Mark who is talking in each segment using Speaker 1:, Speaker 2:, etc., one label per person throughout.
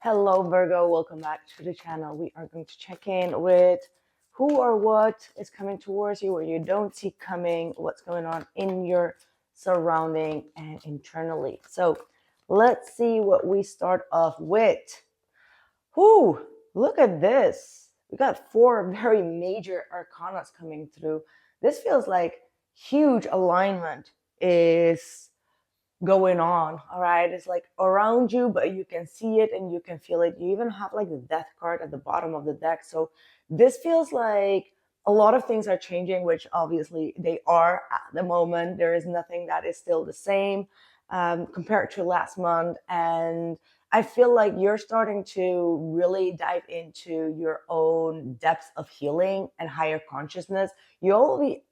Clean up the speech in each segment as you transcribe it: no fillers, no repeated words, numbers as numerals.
Speaker 1: Hello, Virgo. Welcome back to the channel. We are going to check in with who or what is coming towards you, what you don't see coming, what's going on in your surrounding and internally. So let's see what we start off with. Whoo, look at this. We got four very major arcanas coming through. This feels like huge alignment is going on. All right, it's like around you, but you can see it and you can feel it. You even have like the death card at the bottom of the deck. So this feels like a lot of things are changing, which obviously they are at the moment. There is nothing that is still the same compared to last month. And I feel like you're starting to really dive into your own depths of healing and higher consciousness. You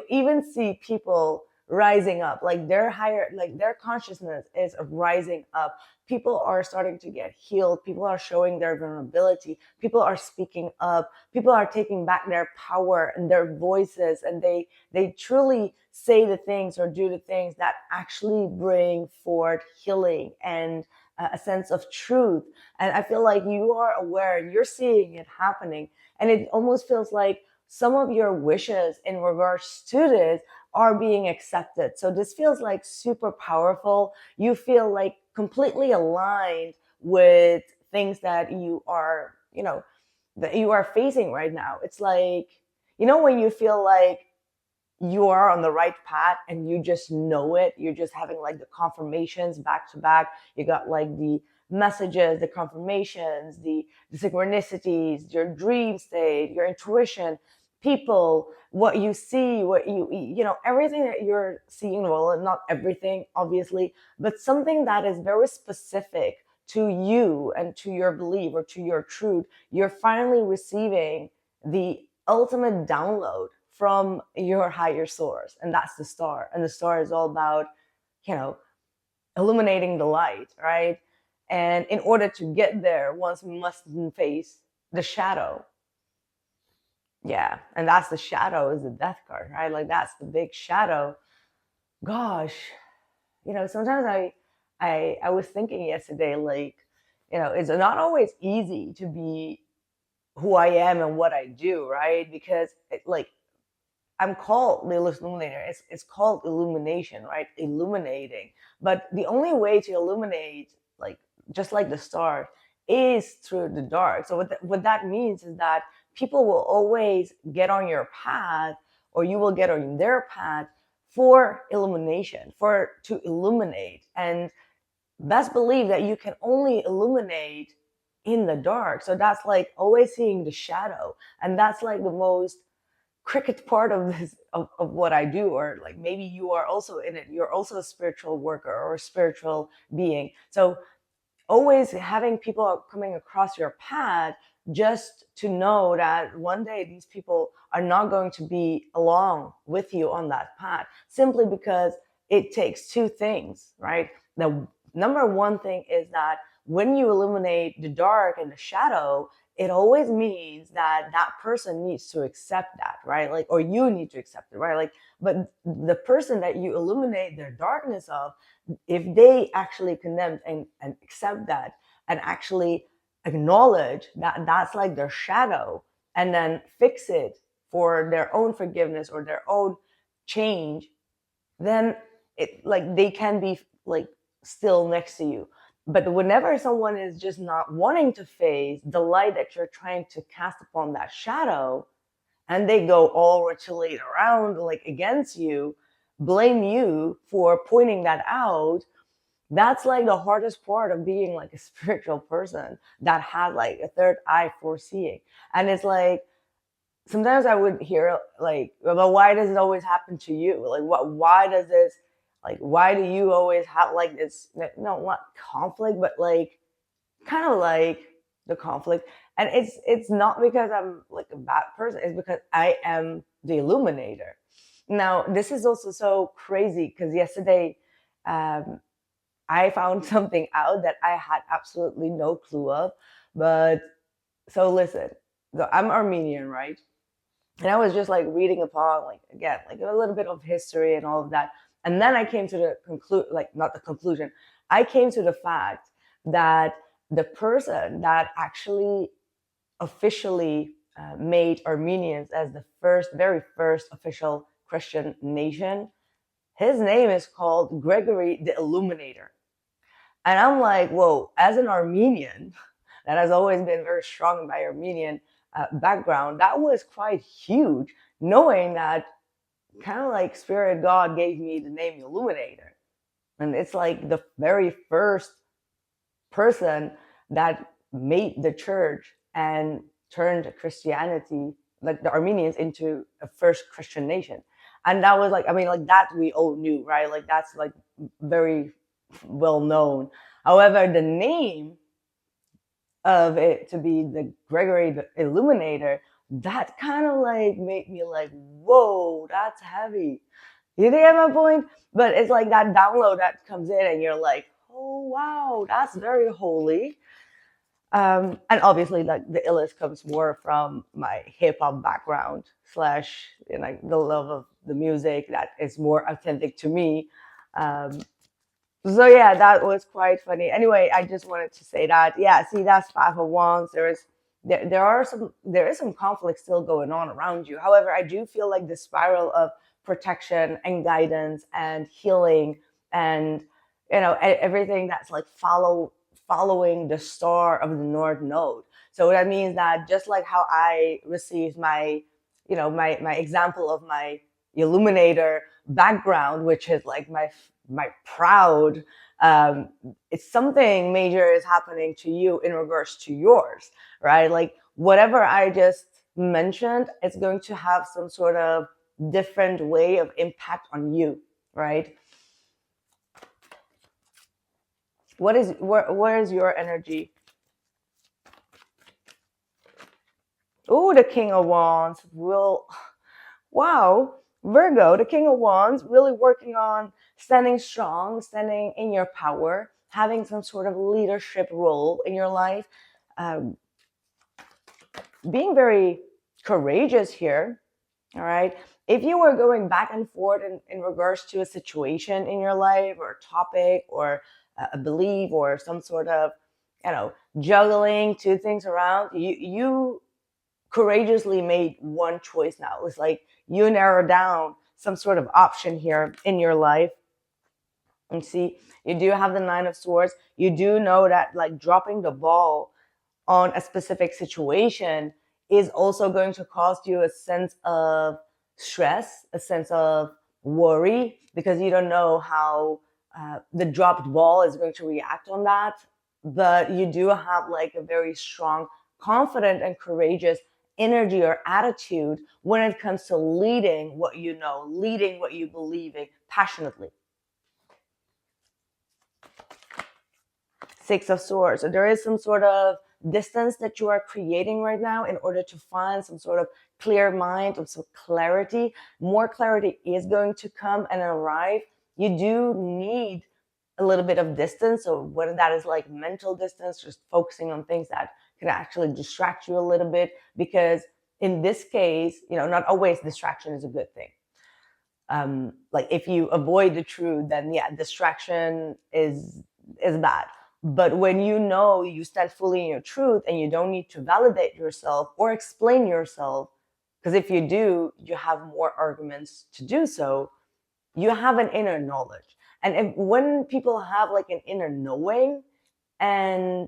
Speaker 1: even see people rising up, like their higher, like their consciousness is rising up. People are starting to get healed. People are showing their vulnerability. People are speaking up. People are taking back their power and their voices, and they truly say the things or do the things that actually bring forth healing and a sense of truth. And I feel like you are aware and you're seeing it happening, and it almost feels like some of your wishes in regards to this are being accepted. So this feels like super powerful. You feel like completely aligned with things that you are, that you are facing right now. It's like, when you feel like you are on the right path and you just know it, you're just having like the confirmations back to back. You got like the messages, the confirmations, the synchronicities, your dream state, your intuition, people, what you see, what everything that you're seeing. Well, not everything obviously, but something that is very specific to you and to your belief or to your truth. You're finally receiving the ultimate download from your higher source, and that's the star. And the star is all about illuminating the light, right? And in order to get there, one must face the shadow. Yeah, and that's the shadow, is the death card, right? Like that's the big shadow. Gosh, sometimes I was thinking yesterday, like, it's not always easy to be who I am and what I do, right? Because I'm called the illuminator. It's called illumination, right? Illuminating. But the only way to illuminate, like just like the star, is through the dark. So what that means is that people will always get on your path, or you will get on their path for illumination, to illuminate. And best believe that you can only illuminate in the dark. So that's like always seeing the shadow. And that's like the most cricket part of this of what I do. Or like maybe you are also in it, you're also a spiritual worker or a spiritual being. So always having people coming across your path, just to know that one day these people are not going to be along with you on that path, simply because it takes two things, right? The number one thing is that when you illuminate the dark and the shadow, it always means that that person needs to accept that, right? Like, or you need to accept it, right? Like, but the person that you illuminate their darkness of, if they actually condemn and accept that, and actually acknowledge that that's like their shadow, and then fix it for their own forgiveness or their own change, then it, like, they can be like still next to you. But whenever someone is just not wanting to face the light that you're trying to cast upon that shadow, and they go all retaliate around like against you, blame you for pointing that out, that's like the hardest part of being like a spiritual person that had like a third eye for seeing. And it's like, sometimes I would hear like, well, why does it always happen to you? Like, why does this, like, why do you always have like this, no, not conflict, but like kind of like the conflict. And it's not because I'm like a bad person, it's because I am the illuminator. Now this is also so crazy because yesterday I found something out that I had absolutely no clue of. But so listen, so I'm Armenian, right? And I was just like reading upon, like, again, like a little bit of history and all of that. And then I came to the conclude, like, not the conclusion, I came to the fact that the person that actually officially made Armenians as the very first official Christian nation, his name is called Gregory the Illuminator. And I'm like, whoa, as an Armenian that has always been very strong in my Armenian background, that was quite huge, knowing that kind of like Spirit God gave me the name Illuminator. And it's like the very first person that made the church and turned Christianity, like the Armenians, into a first Christian nation. And that was like, I mean, like that we all knew, right? Like that's like very well known. However, the name of it to be the Gregory the Illuminator, that kind of like made me like, whoa, that's heavy. You get my point? But it's like that download that comes in and you're like, oh, wow, that's very holy. And obviously, like the Illest comes more from my hip hop background slash, you know, the love of the music that is more authentic to me. So yeah, that was quite funny. Anyway, I just wanted to say that. Yeah, see, that's Five of Wands. There is some conflict still going on around you. However, I do feel like the spiral of protection and guidance and healing and everything that's like following the star of the North Node. So that means that just like how I received my my example of my illuminator background, which is like my proud, it's something major is happening to you in regards to yours, right? Like whatever I just mentioned, it's going to have some sort of different way of impact on you, right? Where is your energy? Oh, the King of Wands. Wow, Virgo, the King of Wands, really working on standing strong, standing in your power, having some sort of leadership role in your life, um, being very courageous here. All right. If you were going back and forth in regards to a situation in your life or a topic or a belief or some sort of, juggling two things around, you courageously made one choice now. It's like you narrow down some sort of option here in your life. And see, you do have the Nine of Swords. You do know that like dropping the ball on a specific situation is also going to cost you a sense of stress, a sense of worry, because you don't know how the dropped ball is going to react on that. But you do have like a very strong, confident, and courageous energy or attitude when it comes to leading what you know, leading what you believe in passionately. Six of Swords. So there is some sort of distance that you are creating right now in order to find some sort of clear mind or some clarity. More clarity is going to come and arrive. You do need a little bit of distance. So whether that is like mental distance, just focusing on things that can actually distract you a little bit, because in this case, not always distraction is a good thing. Like if you avoid the truth, then yeah, distraction is bad. But when you stand fully in your truth and you don't need to validate yourself or explain yourself, because if you do, you have more arguments to do so. You have an inner knowledge. And when people have like an inner knowing and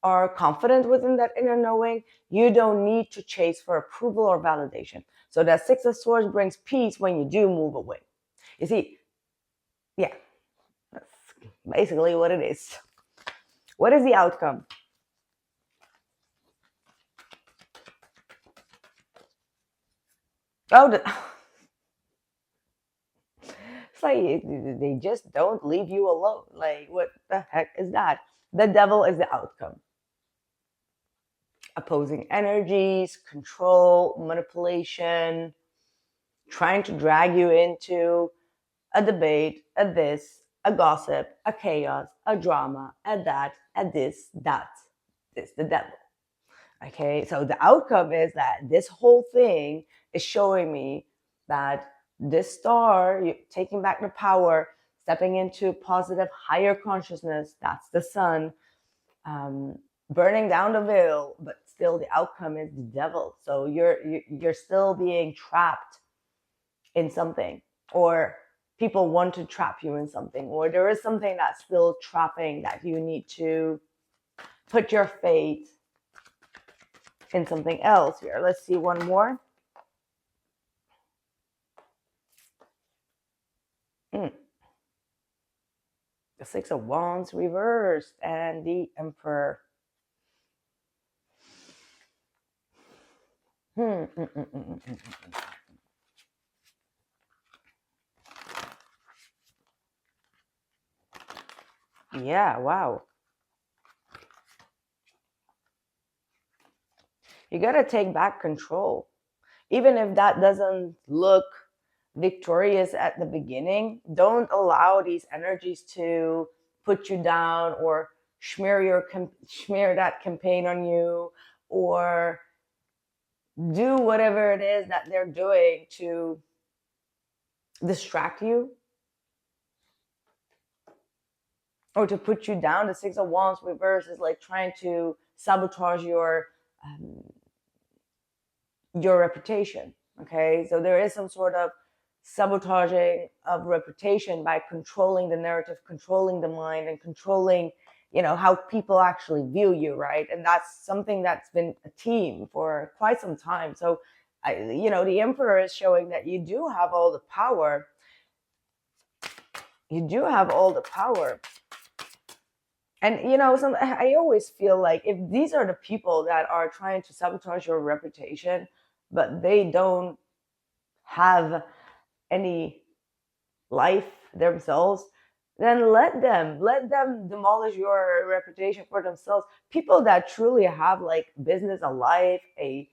Speaker 1: are confident within that inner knowing, you don't need to chase for approval or validation. So that Six of Swords brings peace when you do move away. You see, yeah, that's basically what it is. What is the outcome? Oh, it's like they just don't leave you alone. Like, what the heck is that? The Devil is the outcome. Opposing energies, control, manipulation, trying to drag you into a debate, a this, a gossip, a chaos, a drama, a that, a this, that. This, the devil. Okay, so the outcome is that this whole thing is showing me that this star, you're taking back the power, stepping into positive, higher consciousness, that's the sun, burning down the veil, but still the outcome is the devil. So you're still being trapped in something, or people want to trap you in something, or there is something that's still trapping that you need to put your faith in something else here. Let's see one more. The Six of Wands reversed and the Emperor. Yeah, wow. You got to take back control. Even if that doesn't look victorious at the beginning, don't allow these energies to put you down or smear that campaign on you, or do whatever it is that they're doing to distract you or to put you down. The Six of Wands reverse is like trying to sabotage your reputation. Okay, so there is some sort of sabotaging of reputation by controlling the narrative, controlling the mind, and controlling, how people actually view you, right? And that's something that's been a theme for quite some time. So the Emperor is showing that you do have all the power. You do have all the power. And, I always feel like if these are the people that are trying to sabotage your reputation, but they don't have any life themselves, then let them demolish your reputation for themselves. People that truly have like business, a life, a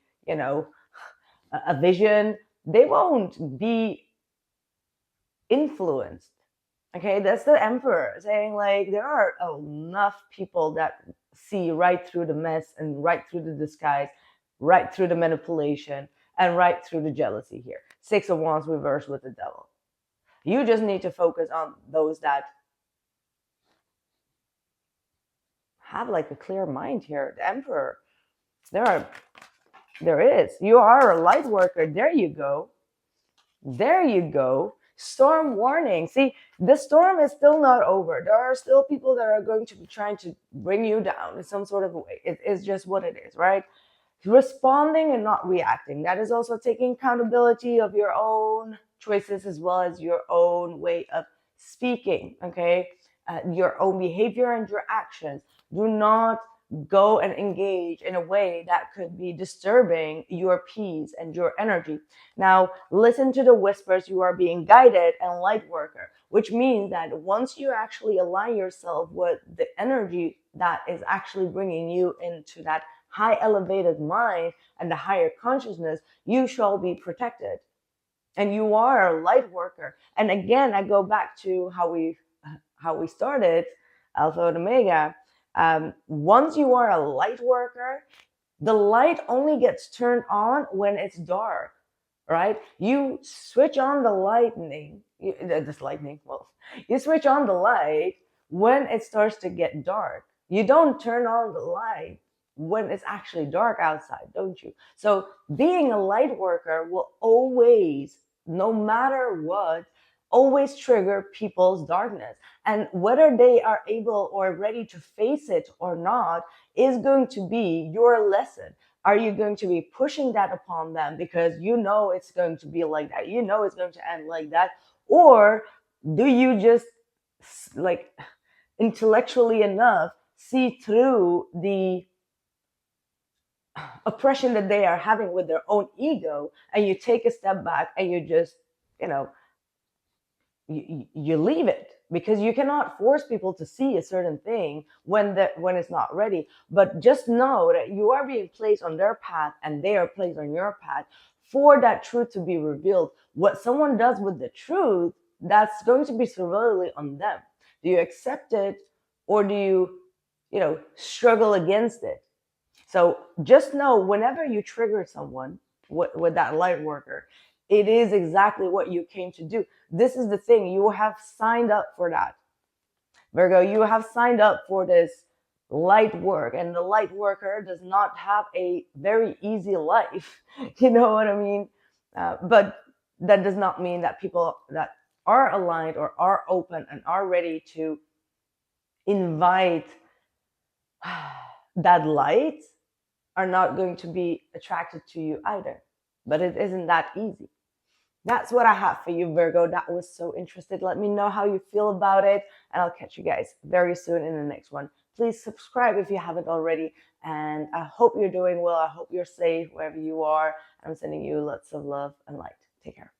Speaker 1: vision, they won't be influenced. Okay, that's the Emperor saying like there are enough people that see right through the mess and right through the disguise, right through the manipulation, and right through the jealousy here. Six of Wands reversed with the devil. You just need to focus on those that have like a clear mind here. The Emperor. There is. You are a light worker. There you go. There you go. Storm warning. See, the storm is still not over. There are still people that are going to be trying to bring you down in some sort of way. It is just what it is, right? Responding and not reacting. That is also taking accountability of your own choices as well as your own way of speaking, okay? Your own behavior and your actions. Do not go and engage in a way that could be disturbing your peace and your energy. Now, listen to the whispers. You are being guided and light worker, which means that once you actually align yourself with the energy that is actually bringing you into that high elevated mind and the higher consciousness, you shall be protected. And you are a light worker. And again, I go back to how we started, Alpha and Omega. Once you are a light worker, the light only gets turned on when it's dark, right? You switch on the lightning, you switch on the light when it starts to get dark. You don't turn on the light when it's actually dark outside, don't you? So being a light worker will always, no matter what, always trigger people's darkness. And whether they are able or ready to face it or not is going to be your lesson. Are you going to be pushing that upon them because you know it's going to be like that? You know it's going to end like that? Or do you just like intellectually enough see through the oppression that they are having with their own ego, and you take a step back and you just, you leave it, because you cannot force people to see a certain thing when it's not ready. But just know that you are being placed on their path and they are placed on your path for that truth to be revealed. What someone does with the truth, that's going to be severely on them. Do you accept it, or do you struggle against it? So just know, whenever you trigger someone with that light worker, it is exactly what you came to do. This is the thing. You have signed up for that. Virgo, you have signed up for this light work, and the light worker does not have a very easy life. You know what I mean? But that does not mean that people that are aligned or are open and are ready to invite that light are not going to be attracted to you either. But it isn't that easy. That's what I have for you, Virgo. That was so interesting. Let me know how you feel about it, and I'll catch you guys very soon in the next one. Please subscribe if you haven't already, and I hope you're doing well. I hope you're safe wherever you are. I'm sending you lots of love and light. Take care.